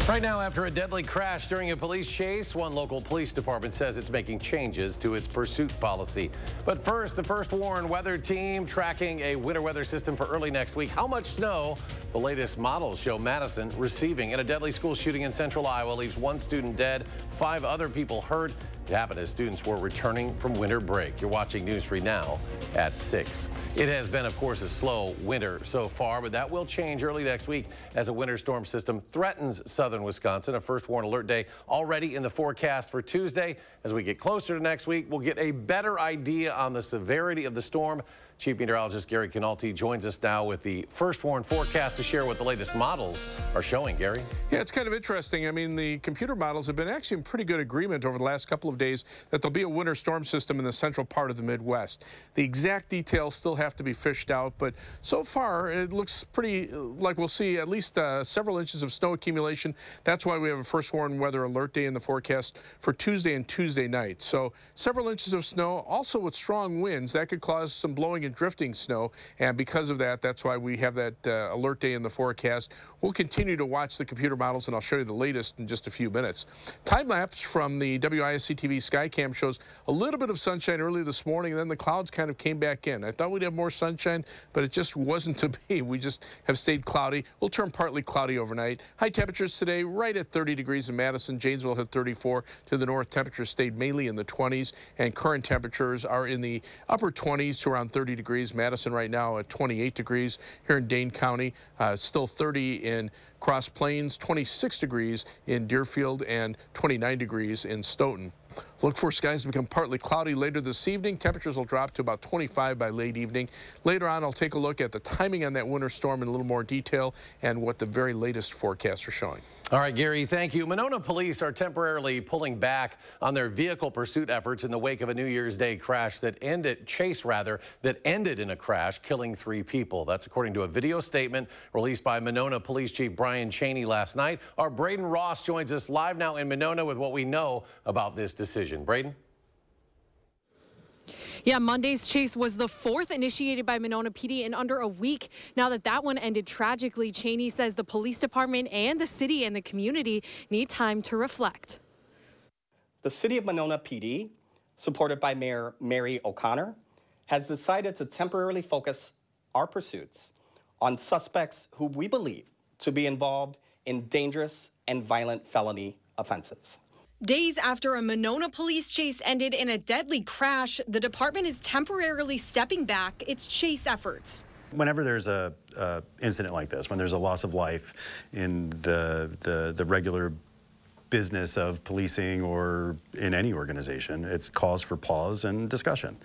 Right now, after a deadly crash during a police chase, one local police department says it's making changes to its pursuit policy. But first, the First Warn weather team tracking a winter weather system for early next week. How much snow? The latest models show Madison receiving. In a deadly school shooting in central Iowa leaves one student dead, 5 other people hurt. It happened as students were returning from winter break. You're watching News 3 now at 6. It has been, of course, a slow winter so far, but that will change early next week as a winter storm system threatens southern Wisconsin. A First Warn alert day already in the forecast for Tuesday. As we get closer to next week, we'll get a better idea on the severity of the storm. Chief Meteorologist Gary Canalti joins us now with the First Warn forecast to share what the latest models are showing. Gary? Yeah, it's kind of interesting. I mean, the computer models have been actually in pretty good agreement over the last couple of days that there'll be a winter storm system in the central part of the Midwest. The exact details still have to be fished out, but so far it looks pretty like we'll see at least several inches of snow accumulation. That's why we have a First Warn weather alert day in the forecast for Tuesday and Tuesday night. So several inches of snow, also with strong winds. That could cause some blowing and drifting snow, and because of that, that's why we have that alert day in the forecast. We'll continue to watch the computer models, and I'll show you the latest in just a few minutes. Time lapse from the WISC-TV Skycam shows a little bit of sunshine early this morning, and then the clouds kind of came back in. I thought we'd have more sunshine, but it just wasn't to be. We just have stayed cloudy. We'll turn partly cloudy overnight. High temperatures today right at 30 degrees in Madison. Janesville hit 34. To the north, temperatures stayed mainly in the 20s, and current temperatures are in the upper 20s to around 30 degrees. Madison right now at 28 degrees. Here in Dane County, still 30 in Cross Plains, 26 degrees in Deerfield, and 29 degrees in Stoughton. Look for skies to become partly cloudy later this evening. Temperatures will drop to about 25 by late evening. Later on, I'll take a look at the timing on that winter storm in a little more detail and what the very latest forecasts are showing. All right, Gary, thank you. Monona police are temporarily pulling back on their vehicle pursuit efforts in the wake of a New Year's Day crash that ended in a crash, killing 3 people. That's according to a video statement released by Monona Police Chief Brian Cheney last night. Our Braden Ross joins us live now in Monona with what we know about this decision. Braden? Yeah, Monday's chase was the 4th initiated by Monona PD in under a week. Now that one ended tragically, Cheney says the police department and the city and the community need time to reflect. The city of Monona PD, supported by Mayor Mary O'Connor, has decided to temporarily focus our pursuits on suspects who we believe to be involved in dangerous and violent felony offenses. Days after a Monona police chase ended in a deadly crash, the department is temporarily stepping back its chase efforts. Whenever there's a incident like this, when there's a loss of life in the regular business of policing or in any organization, it's cause for pause and discussion.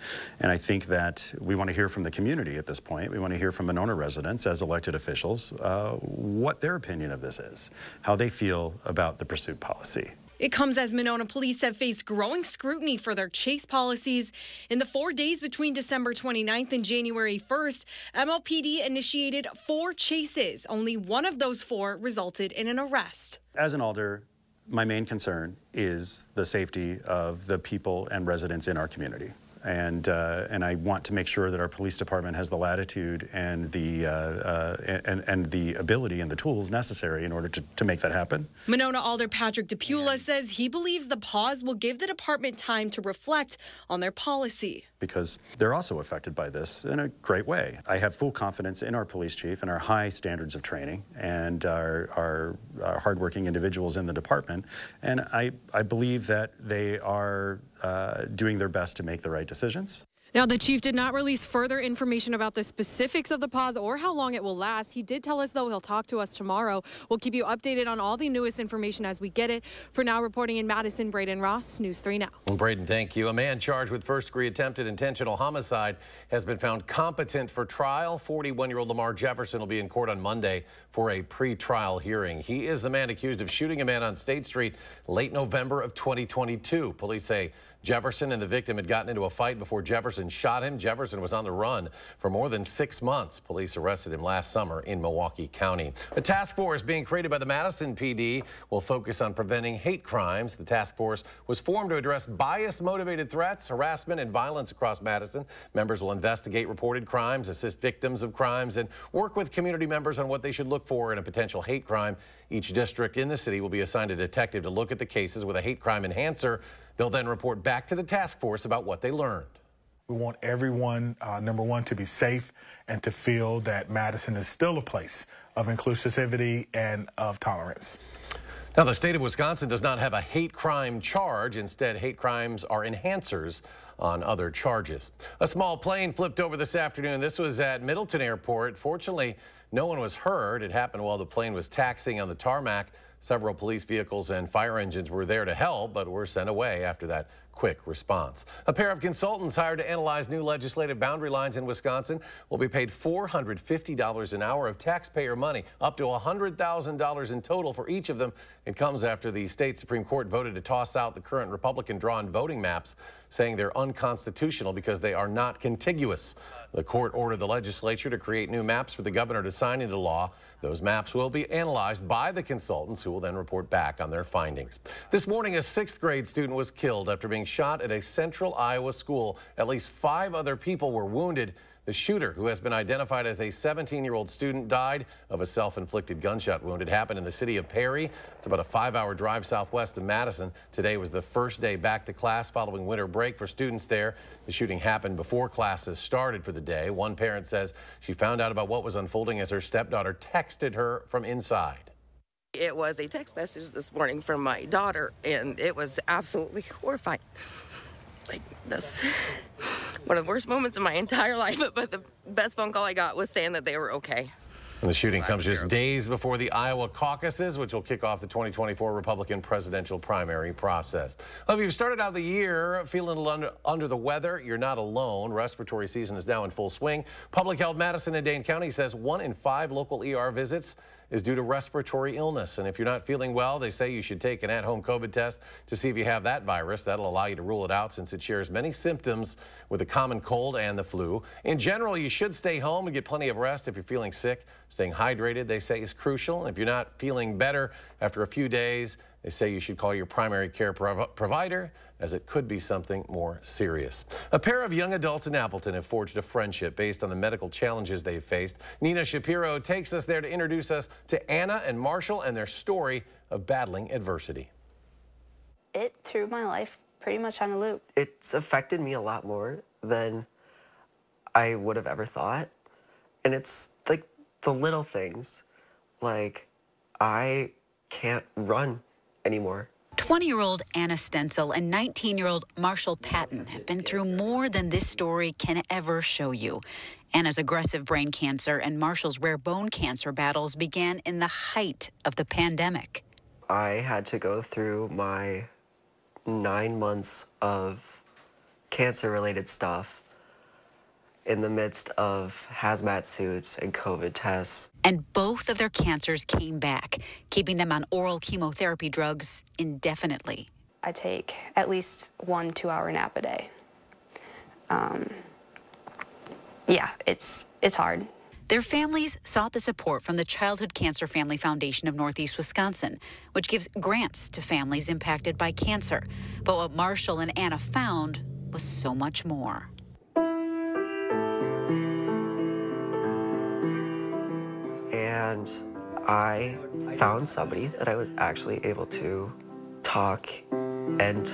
And I think that we want to hear from the community at this point. We want to hear from Monona residents as elected officials what their opinion of this is, how they feel about the pursuit policy. It comes as Monona police have faced growing scrutiny for their chase policies. In the 4 days between December 29th and January 1st, MLPD initiated 4 chases. Only one of those 4 resulted in an arrest. As an alder, my main concern is the safety of the people and residents in our community. And I want to make sure that our police department has the latitude and the ability and the tools necessary in order to make that happen. Monona Alder Patrick DePula says he believes the pause will give the department time to reflect on their policy. Because they're also affected by this in a great way. I have full confidence in our police chief and our high standards of training and our hardworking individuals in the department. And I believe that they are doing their best to make the right decisions. Now, the chief did not release further information about the specifics of the pause or how long it will last. He did tell us, though, he'll talk to us tomorrow. We'll keep you updated on all the newest information as we get it. For now, reporting in Madison, Braden Ross, News 3 Now. Well, Braden, thank you. A man charged with first-degree attempted intentional homicide has been found competent for trial. 41-year-old Lamar Jefferson will be in court on Monday for a pre-trial hearing. He is the man accused of shooting a man on State Street late November of 2022. Police say Jefferson and the victim had gotten into a fight before Jefferson shot him. Jefferson was on the run for more than 6 months. Police arrested him last summer in Milwaukee County. A task force being created by the Madison PD will focus on preventing hate crimes. The task force was formed to address bias-motivated threats, harassment, and violence across Madison. Members will investigate reported crimes, assist victims of crimes, and work with community members on what they should look for in a potential hate crime. Each district in the city will be assigned a detective to look at the cases with a hate crime enhancer. They'll then report back to the task force about what they learned. We want everyone, number one, to be safe and to feel that Madison is still a place of inclusivity and of tolerance. Now, the state of Wisconsin does not have a hate crime charge. Instead, hate crimes are enhancers on other charges. A small plane flipped over this afternoon. This was at Middleton Airport. Fortunately, no one was hurt. It happened while the plane was taxiing on the tarmac. Several police vehicles and fire engines were there to help, but were sent away after that quick response. A pair of consultants hired to analyze new legislative boundary lines in Wisconsin will be paid $450 an hour of taxpayer money, up to $100,000 in total for each of them. It comes after the state Supreme Court voted to toss out the current Republican-drawn voting maps, saying they're unconstitutional because they are not contiguous. The court ordered the legislature to create new maps for the governor to sign into law. Those maps will be analyzed by the consultants, who will then report back on their findings. This morning, a 6th grade student was killed after being shot at a central Iowa school. At least 5 other people were wounded. The shooter, who has been identified as a 17-year-old student, died of a self-inflicted gunshot wound. It happened in the city of Perry. It's about a 5-hour drive southwest of Madison. Today was the first day back to class following winter break for students there. The shooting happened before classes started for the day. One parent says she found out about what was unfolding as her stepdaughter texted her from inside. It was a text message this morning from my daughter, and it was absolutely horrifying. Like, this, one of the worst moments of my entire life, but the best phone call I got was saying that they were okay. And the shooting comes just days before the Iowa caucuses, which will kick off the 2024 Republican presidential primary process. Well, if you've started out the year feeling a little under the weather, you're not alone. Respiratory season is now in full swing. Public Health Madison and Dane County says 1 in 5 local ER visits is due to respiratory illness. And if you're not feeling well, they say you should take an at-home COVID test to see if you have that virus. That'll allow you to rule it out since it shares many symptoms with the common cold and the flu. In general, you should stay home and get plenty of rest if you're feeling sick. Staying hydrated, they say, is crucial. And if you're not feeling better after a few days, they say you should call your primary care provider, as it could be something more serious. A pair of young adults in Appleton have forged a friendship based on the medical challenges they've faced. Nina Shapiro takes us there to introduce us to Anna and Marshall and their story of battling adversity. It threw my life pretty much on a loop. It's affected me a lot more than I would have ever thought. And it's like the little things, like I can't run anymore. 20-year-old Anna Stencil and 19-year-old Marshall Patton have been through more than this story can ever show you. Anna's aggressive brain cancer and Marshall's rare bone cancer battles began in the height of the pandemic. I had to go through my 9 months of cancer-related stuff in the midst of hazmat suits and COVID tests. And both of their cancers came back, keeping them on oral chemotherapy drugs indefinitely. I take at least 1 2-hour nap a day. Yeah, it's hard. Their families sought the support from the Childhood Cancer Family Foundation of Northeast Wisconsin, which gives grants to families impacted by cancer. But what Marshall and Anna found was so much more. And I found somebody that I was actually able to talk and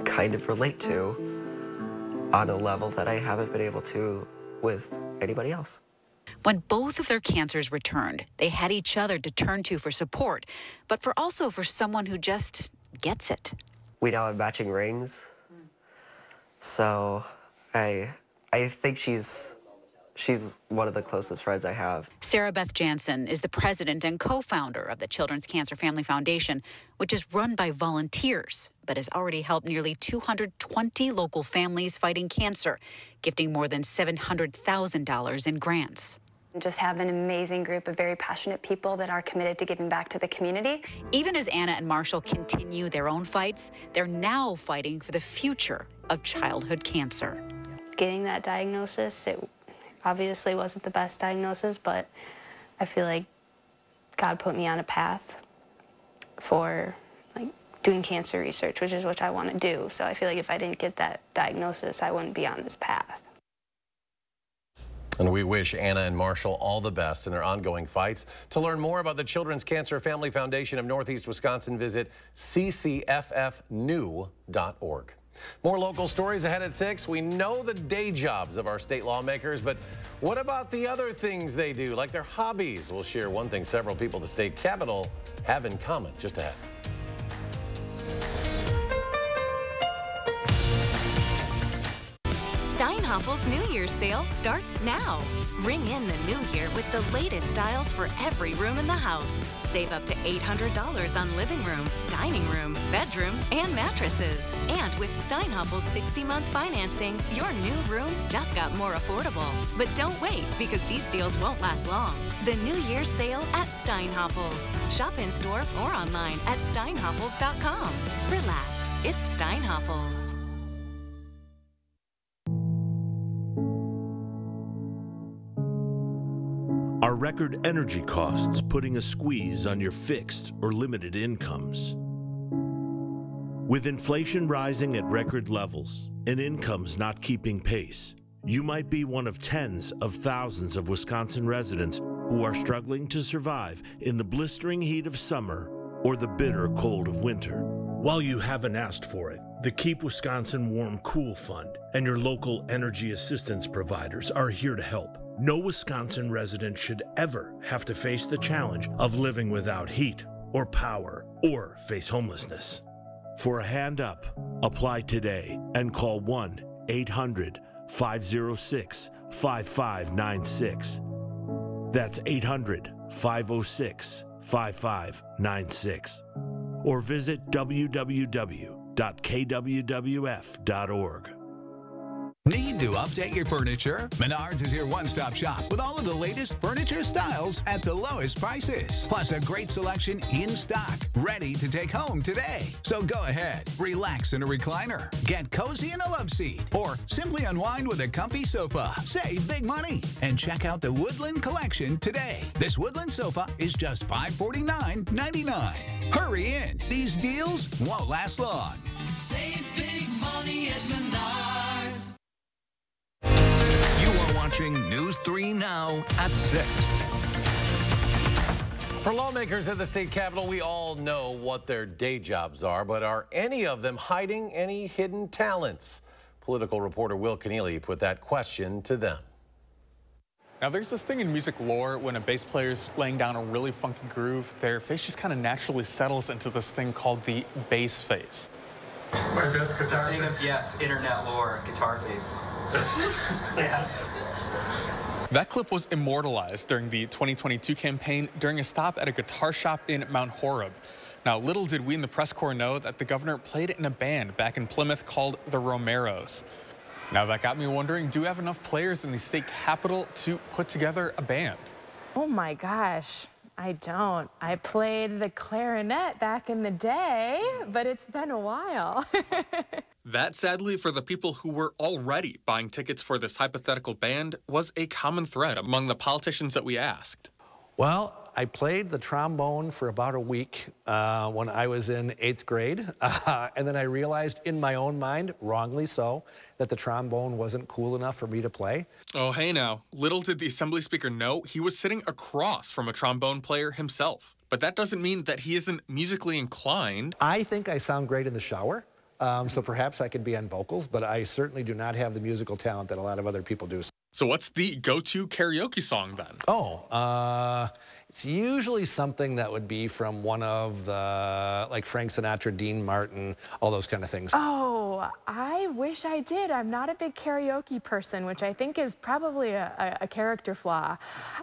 kind of relate to on a level that I haven't been able to with anybody else. When both of their cancers returned, they had each other to turn to for support, but also for someone who just gets it. We now have matching rings, so I think she's one of the closest friends I have. Sarah Beth Jansen is the president and co-founder of the Children's Cancer Family Foundation, which is run by volunteers, but has already helped nearly 220 local families fighting cancer, gifting more than $700,000 in grants. Just have an amazing group of very passionate people that are committed to giving back to the community. Even as Anna and Marshall continue their own fights, they're now fighting for the future of childhood cancer. Getting that diagnosis, it obviously wasn't the best diagnosis, but I feel like God put me on a path for doing cancer research, which is what I want to do. So I feel like if I didn't get that diagnosis, I wouldn't be on this path. And we wish Anna and Marshall all the best in their ongoing fights. To learn more about the Children's Cancer Family Foundation of Northeast Wisconsin, visit ccffnew.org. More local stories ahead at 6. We know the day jobs of our state lawmakers, but what about the other things they do, like their hobbies? We'll share one thing several people at the state capitol have in common just ahead. Steinhaffel's New Year's sale starts now. Ring in the new year with the latest styles for every room in the house. Save up to $800 on living room, dining room, bedroom, and mattresses. And with Steinhaffel's 60-month financing, your new room just got more affordable. But don't wait, because these deals won't last long. The New Year's sale at Steinhaffel's. Shop in-store or online at steinhaffels.com. Relax, it's Steinhaffel's. Are record energy costs putting a squeeze on your fixed or limited incomes? With inflation rising at record levels and incomes not keeping pace, you might be one of tens of thousands of Wisconsin residents who are struggling to survive in the blistering heat of summer or the bitter cold of winter. While you haven't asked for it, the Keep Wisconsin Warm Cool Fund and your local energy assistance providers are here to help. No Wisconsin resident should ever have to face the challenge of living without heat or power or face homelessness. For a hand up, apply today and call 1-800-506-5596. That's 800-506-5596. Or visit www.kwwf.org. Need to update your furniture? Menards is your one-stop shop with all of the latest furniture styles at the lowest prices. Plus a great selection in stock, ready to take home today. So go ahead, relax in a recliner, get cozy in a love seat, or simply unwind with a comfy sofa. Save big money and check out the Woodland Collection today. This Woodland sofa is just $549.99. Hurry in. These deals won't last long. Save big money at Menards. You are watching News 3 Now at 6. For lawmakers at the state capitol, we all know what their day jobs are, but are any of them hiding any hidden talents? Political reporter Will Keneally put that question to them. Now, there's this thing in music lore when a bass player's laying down a really funky groove, their face just kind of naturally settles into this thing called the bass face. My best guitar face? Yes, internet lore, guitar face. Yes. That clip was immortalized during the 2022 campaign during a stop at a guitar shop in Mount Horeb. Now, little did we in the press corps know that the governor played in a band back in Plymouth called the Romeros. Now, that got me wondering, do we have enough players in the state capitol to put together a band? Oh my gosh, I don't. I played the clarinet back in the day, but it's been a while. That, sadly, for the people who were already buying tickets for this hypothetical band, was a common thread among the politicians that we asked. Well, I played the trombone for about a week when I was in 8th grade, and then I realized in my own mind, wrongly so, that the trombone wasn't cool enough for me to play. Oh, hey now. Little did the Assembly Speaker know he was sitting across from a trombone player himself. But that doesn't mean that he isn't musically inclined. I think I sound great in the shower. So perhaps I could be on vocals, but I certainly do not have the musical talent that a lot of other people do. So what's the go-to karaoke song then? Oh, it's usually something that would be from one of the, like Frank Sinatra, Dean Martin, all those kind of things. Oh, I wish I did. I'm not a big karaoke person, which I think is probably a character flaw.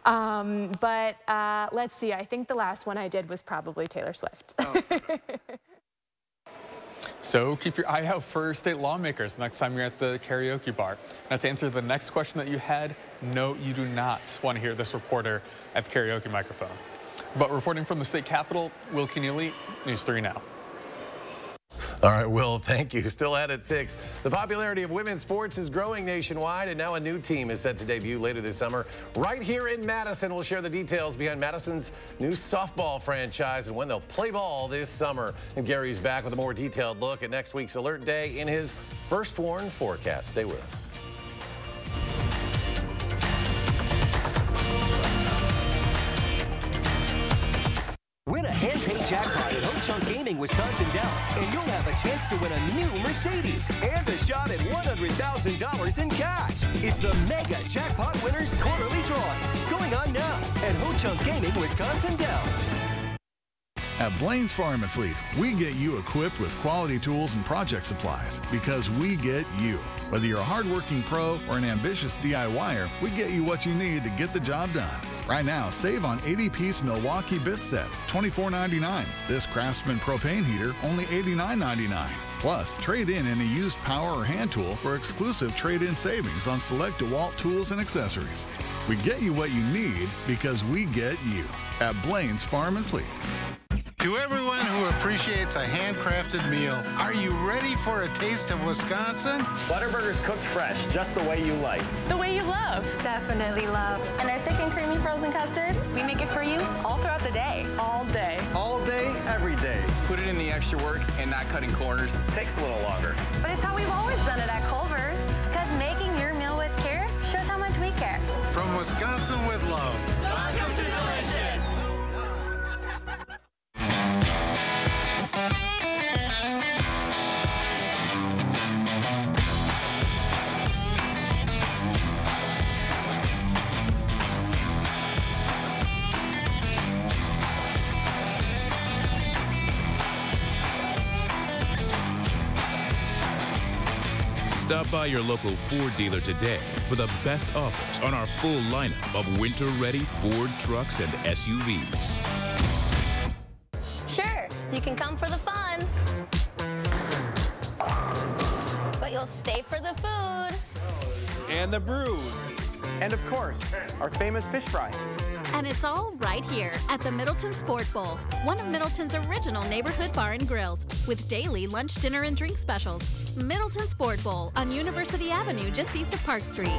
But let's see, I think the last one I did was probably Taylor Swift. Oh. So keep your eye out for state lawmakers next time you're at the karaoke bar. Now, to answer the next question that you had, no, you do not want to hear this reporter at the karaoke microphone. But reporting from the state capitol, Will Keneally, News 3 Now. All right, Will, thank you. Still at 6. The popularity of women's sports is growing nationwide, and now a new team is set to debut later this summer. Right here in Madison, we'll share the details behind Madison's new softball franchise and when they'll play ball this summer. And Gary's back with a more detailed look at next week's Alert Day in his First Warn forecast. Stay with us. Win a hand-paid jackpot at Ho-Chunk Gaming Wisconsin Dells, and you'll have a chance to win a new Mercedes and a shot at $100,000 in cash. It's the Mega Jackpot Winners Quarterly Drawings, going on now at Ho-Chunk Gaming Wisconsin Dells. At Blaine's Farm and Fleet, we get you equipped with quality tools and project supplies because we get you. Whether you're a hardworking pro or an ambitious DIYer, we get you what you need to get the job done. Right now, save on 80-piece Milwaukee bit sets, $24.99. This Craftsman propane heater, only $89.99. Plus, trade in any used power or hand tool for exclusive trade-in savings on select DeWalt tools and accessories. We get you what you need because we get you at Blaine's Farm and Fleet. To everyone who appreciates a handcrafted meal, are you ready for a taste of Wisconsin? Butterburgers cooked fresh, just the way you like. The way you love. Definitely love. And our thick and creamy frozen custard, we make it for you all throughout the day. All day. All day, every day. Put it in the extra work and not cutting corners. Takes a little longer. But it's how we've always done it at Culver's. Because making your meal with care shows how much we care. From Wisconsin with love. Welcome to Delicious. Stop by your local Ford dealer today for the best offers on our full lineup of winter-ready Ford trucks and SUVs. Sure, you can come for the fun. But you'll stay for the food. And the brews. And of course, our famous fish fry. And it's all right here at the Middleton Sport Bowl, one of Middleton's original neighborhood bar and grills, with daily lunch, dinner, and drink specials. Middleton Sport Bowl on University Avenue, just east of Park Street.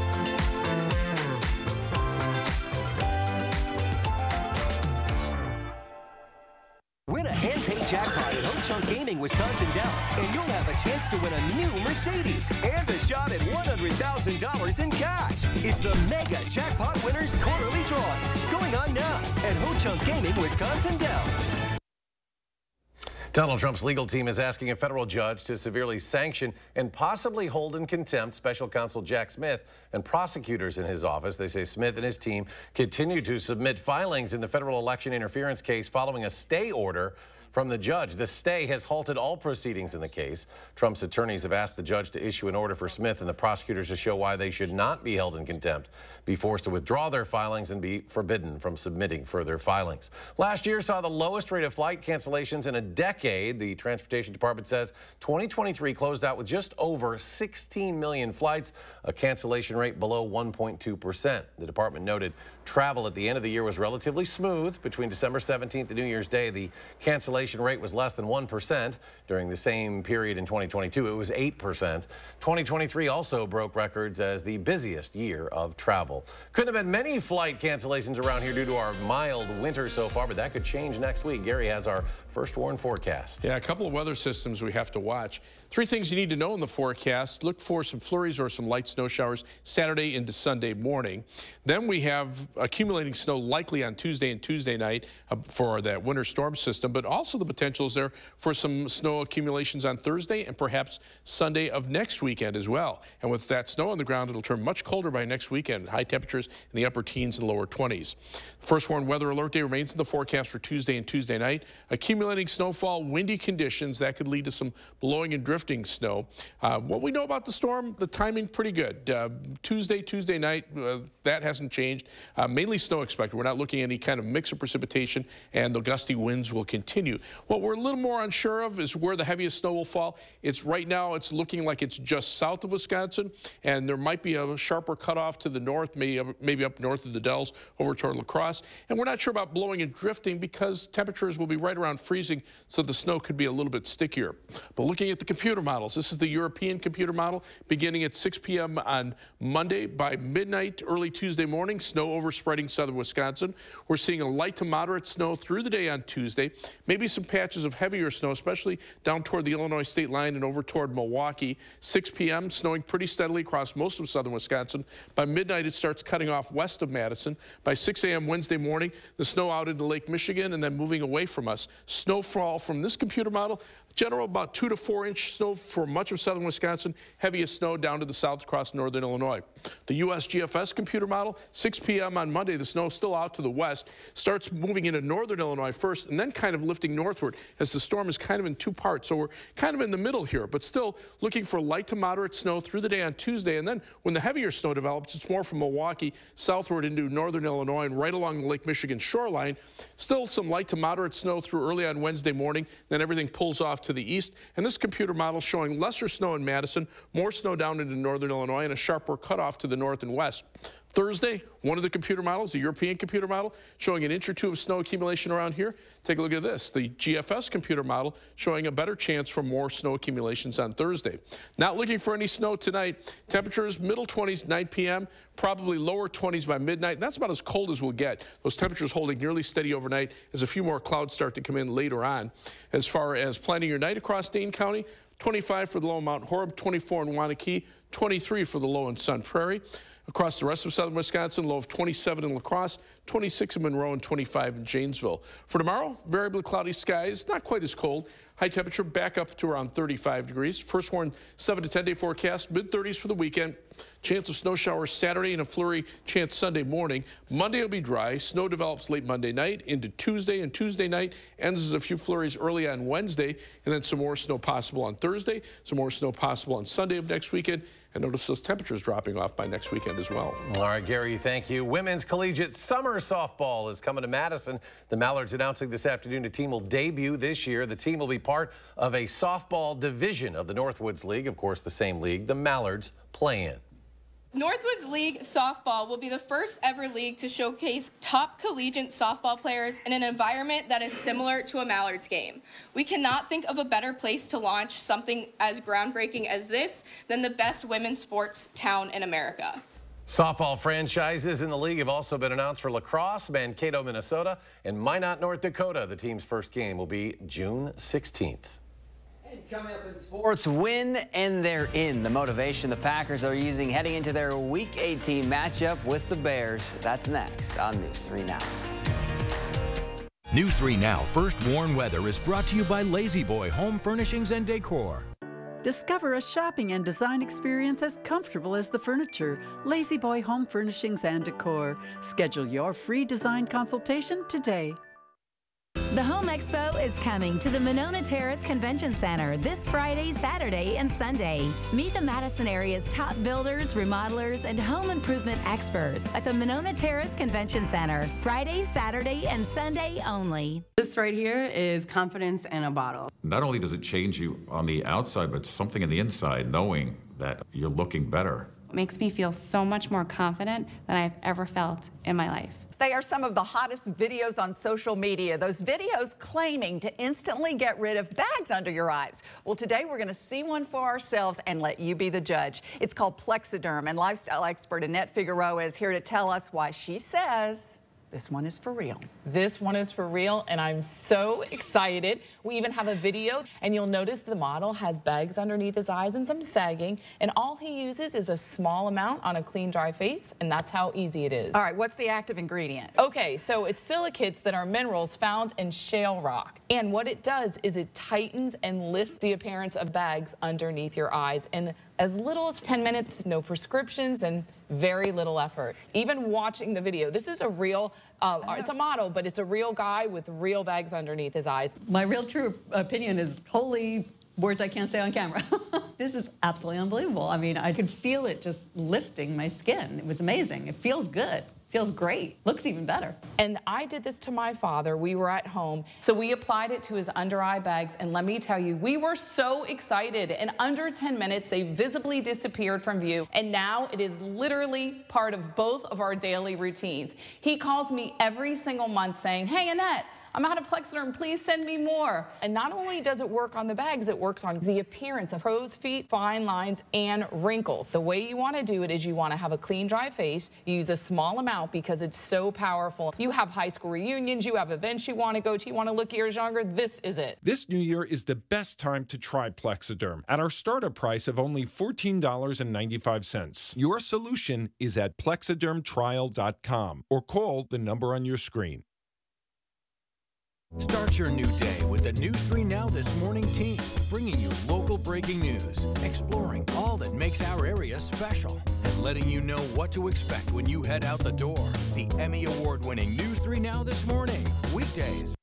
Win a hand-paid jackpot at Ho-Chunk Gaming Wisconsin Dells, and you'll have a chance to win a new Mercedes and a shot at $100,000 in cash. It's the Mega Jackpot Winners Quarterly Drawings, going on now at Ho-Chunk Gaming Wisconsin Dells. Donald Trump's legal team is asking a federal judge to severely sanction and possibly hold in contempt special counsel Jack Smith and prosecutors in his office. They say Smith and his team continue to submit filings in the federal election interference case following a stay order from the judge. The stay has halted all proceedings in the case. Trump's attorneys have asked the judge to issue an order for Smith and the prosecutors to show why they should not be held in contempt, be forced to withdraw their filings, and be forbidden from submitting further filings. Last year saw the lowest rate of flight cancellations in a decade. The Transportation Department says 2023 closed out with just over 16 million flights, a cancellation rate below 1.2%. The department noted travel at the end of the year was relatively smooth. Between December 17th and New Year's Day, the cancellation rate was less than 1%. During the same period in 2022, it was 8%. 2023 also broke records as the busiest year of travel. Couldn't have been many flight cancellations around here due to our mild winter so far, but that could change next week. Gary has our First Warn forecast. Yeah, a couple of weather systems we have to watch. 3 things you need to know in the forecast. Look for some flurries or some light snow showers Saturday into Sunday morning. Then we have accumulating snow likely on Tuesday and Tuesday night for that winter storm system, but also the potential is there for some snow accumulations on Thursday and perhaps Sunday of next weekend as well. And with that snow on the ground, it'll turn much colder by next weekend. High temperatures in the upper teens and lower 20s. First Warn weather alert day remains in the forecast for Tuesday and Tuesday night. Accumulating snowfall, windy conditions that could lead to some blowing and drifting snow. What we know about the storm, the timing pretty good. Tuesday night, that hasn't changed. Mainly snow expected. We're not looking at any kind of mix of precipitation, and the gusty winds will continue. What we're a little more unsure of is where the heaviest snow will fall. Right now it's looking like it's just south of Wisconsin, and there might be a sharper cutoff to the north, maybe up north of the Dells over toward La Crosse. And we're not sure about blowing and drifting because temperatures will be right around freezing, so the snow could be a little bit stickier. But looking at the computer models, this is the European computer model beginning at 6 p.m. on Monday. By midnight, early Tuesday morning, snow overspreading southern Wisconsin. We're seeing a light to moderate snow through the day on Tuesday. Maybe some patches of heavier snow, especially down toward the Illinois state line and over toward Milwaukee. 6 p.m., snowing pretty steadily across most of southern Wisconsin. By midnight, it starts cutting off west of Madison. By 6 a.m. Wednesday morning, the snow out into Lake Michigan and then moving away from us. Snowfall from this computer model, general about 2 to 4 inch snow for much of southern Wisconsin, heaviest snow down to the south across northern Illinois. The USGFS computer model, 6 p.m. on Monday, the snow still out to the west, starts moving into northern Illinois first and then kind of lifting northward as the storm is kind of in two parts. So we're kind of in the middle here, but still looking for light to moderate snow through the day on Tuesday. And then when the heavier snow develops, it's more from Milwaukee southward into northern Illinois and right along the Lake Michigan shoreline. Still some light to moderate snow through early on Wednesday morning, then everything pulls off to the east. And this computer model showing lesser snow in Madison, more snow down into northern Illinois, and a sharper cutoff to the north and west. Thursday, one of the computer models, the European computer model, showing an inch or two of snow accumulation around here. Take a look at this. The GFS computer model showing a better chance for more snow accumulations on Thursday. Not looking for any snow tonight. Temperatures middle 20s, 9 p.m., probably lower 20s by midnight. That's about as cold as we'll get. Those temperatures holding nearly steady overnight as a few more clouds start to come in later on. As far as planning your night across Dane County, 25 for the low in Mount Horeb, 24 in Waunakee, 23 for the low in Sun Prairie. Across the rest of southern Wisconsin, low of 27 in La Crosse, 26 in Monroe, and 25 in Janesville. For tomorrow, variably cloudy skies, not quite as cold. High temperature back up to around 35 degrees. First warn 7 to 10 day forecast, mid-30s for the weekend. Chance of snow showers Saturday and a flurry chance Sunday morning. Monday will be dry. Snow develops late Monday night into Tuesday, and Tuesday night ends as a few flurries early on Wednesday, and then some more snow possible on Thursday, some more snow possible on Sunday of next weekend. And notice those temperatures dropping off by next weekend as well. All right, Gary, thank you. Women's collegiate summer softball is coming to Madison. The Mallards announcing this afternoon a team will debut this year. The team will be part of a softball division of the Northwoods League, of course, the same league the Mallards play in. Northwoods League Softball will be the first ever league to showcase top collegiate softball players in an environment that is similar to a Mallards game. We cannot think of a better place to launch something as groundbreaking as this than the best women's sports town in America. Softball franchises in the league have also been announced for La Crosse, Mankato, Minnesota, and Minot, North Dakota. The team's first game will be June 16th. Coming up in sports, win and they're in. The motivation the Packers are using heading into their Week 18 matchup with the Bears. That's next on News 3 Now. News 3 Now First Warn Weather is brought to you by Lazy Boy Home Furnishings and Decor. Discover a shopping and design experience as comfortable as the furniture. Lazy Boy Home Furnishings and Decor. Schedule your free design consultation today. The Home Expo is coming to the Monona Terrace Convention Center this Friday, Saturday, and Sunday. Meet the Madison area's top builders, remodelers, and home improvement experts at the Monona Terrace Convention Center. Friday, Saturday, and Sunday only. This right here is confidence in a bottle. Not only does it change you on the outside, but something in the inside, knowing that you're looking better. It makes me feel so much more confident than I've ever felt in my life. They are some of the hottest videos on social media. Those videos claiming to instantly get rid of bags under your eyes. Well, today we're going to see one for ourselves and let you be the judge. It's called Plexiderm, and lifestyle expert Annette Figueroa is here to tell us why she says this one is for real. This one is for real, and I'm so excited. We even have a video, and you'll notice the model has bags underneath his eyes and some sagging, and all he uses is a small amount on a clean, dry face, and that's how easy it is. All right, what's the active ingredient? Okay, so it's silicates that are minerals found in shale rock, and what it does is it tightens and lifts the appearance of bags underneath your eyes, and as little as 10 minutes, no prescriptions, and very little effort. Even watching the video, this is a real, it's a model, but it's a real guy with real bags underneath his eyes. My real true opinion is holy words I can't say on camera. This is absolutely unbelievable. I mean, I could feel it just lifting my skin. It was amazing. It feels good. Feels great. Looks even better. And I did this to my father. We were at home. So we applied it to his under eye bags. And let me tell you, we were so excited. In under 10 minutes, they visibly disappeared from view. And now it is literally part of both of our daily routines. He calls me every single month saying, "Hey, Annette, I'm out of Plexiderm, please send me more." And not only does it work on the bags, it works on the appearance of crow's feet, fine lines, and wrinkles. The way you want to do it is you want to have a clean, dry face. You use a small amount because it's so powerful. You have high school reunions, you have events you want to go to, you want to look years younger, this is it. This new year is the best time to try Plexiderm at our startup price of only $14.95. Your solution is at plexidermtrial.com or call the number on your screen. Start your new day with the News 3 Now This Morning team, bringing you local breaking news, exploring all that makes our area special, and letting you know what to expect when you head out the door. The Emmy Award-winning News 3 Now This Morning, weekdays.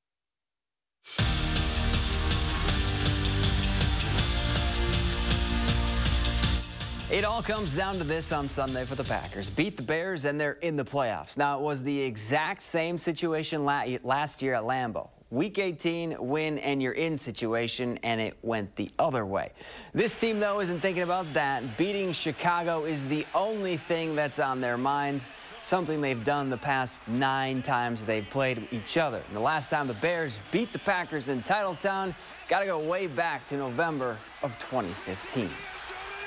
It all comes down to this on Sunday for the Packers. Beat the Bears and they're in the playoffs. Now, it was the exact same situation last year at Lambeau. Week 18, win and you're in situation, and it went the other way. This team, though, isn't thinking about that. Beating Chicago is the only thing that's on their minds, something they've done the past 9 times they've played each other. And the last time the Bears beat the Packers in Titletown, got to go way back to November of 2015.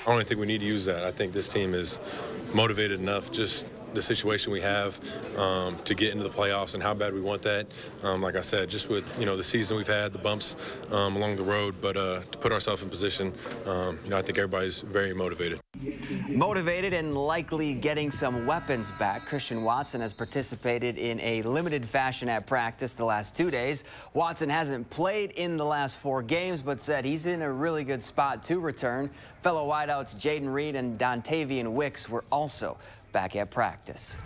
I don't think we need to use that. I think this team is motivated enough, just the situation we have, to get into the playoffs and how bad we want that. Like I said, just with, the season we've had, the bumps along the road, but to put ourselves in position, I think everybody's very motivated. Motivated and likely getting some weapons back. Christian Watson has participated in a limited fashion at practice the last 2 days. Watson hasn't played in the last 4 games, but said he's in a really good spot to return. Fellow wideouts Jaden Reed and Dontavian Wicks were also back at practice.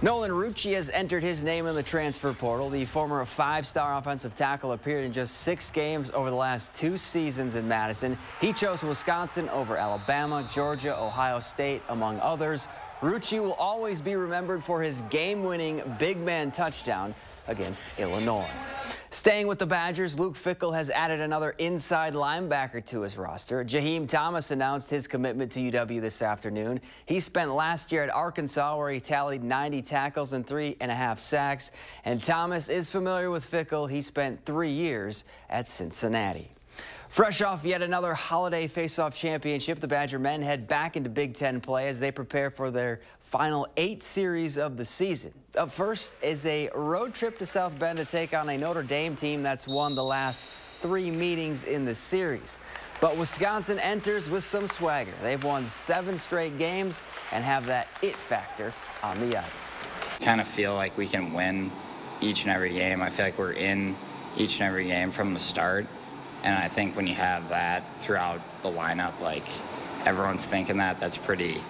Nolan Rucci has entered his name in the transfer portal. The former 5-star offensive tackle appeared in just 6 games over the last 2 seasons in Madison. He chose Wisconsin over Alabama, Georgia, Ohio State, among others. Rucci will always be remembered for his game-winning big man touchdown against Illinois. Staying with the Badgers, Luke Fickell has added another inside linebacker to his roster. Jaheim Thomas announced his commitment to UW this afternoon. He spent last year at Arkansas, where he tallied 90 tackles and 3.5 sacks. And Thomas is familiar with Fickell. He spent 3 years at Cincinnati. Fresh off yet another holiday face-off championship, the Badger men head back into Big Ten play as they prepare for their final 8 series of the season. Up first is a road trip to South Bend to take on a Notre Dame team that's won the last 3 meetings in the series. But Wisconsin enters with some swagger. They've won 7 straight games and have that it factor on the ice. Kind of feel like we can win each and every game. I feel like we're in each and every game from the start. And I think when you have that throughout the lineup, like everyone's thinking that's pretty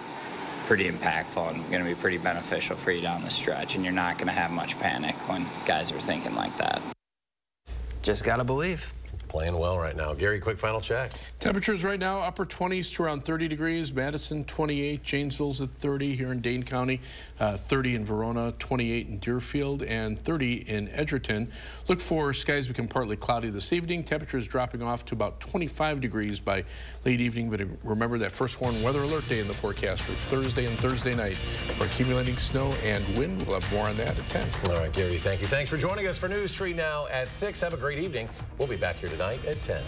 impactful and going to be pretty beneficial for you down the stretch. And you're not going to have much panic when guys are thinking like that. Just got to believe. Playing well right now. Gary, quick final check. Temperatures right now, upper 20s to around 30 degrees. Madison, 28. Janesville's at 30 here in Dane County. 30 in Verona, 28 in Deerfield, and 30 in Edgerton. Look for skies become partly cloudy this evening. Temperatures dropping off to about 25 degrees by late evening. But remember that first warned weather alert day in the forecast for Thursday and Thursday night for accumulating snow and wind. We'll have more on that at 10. All right, Gary, thank you. Thanks for joining us for News 3 Now at 6. Have a great evening. We'll be back here tonight at 10.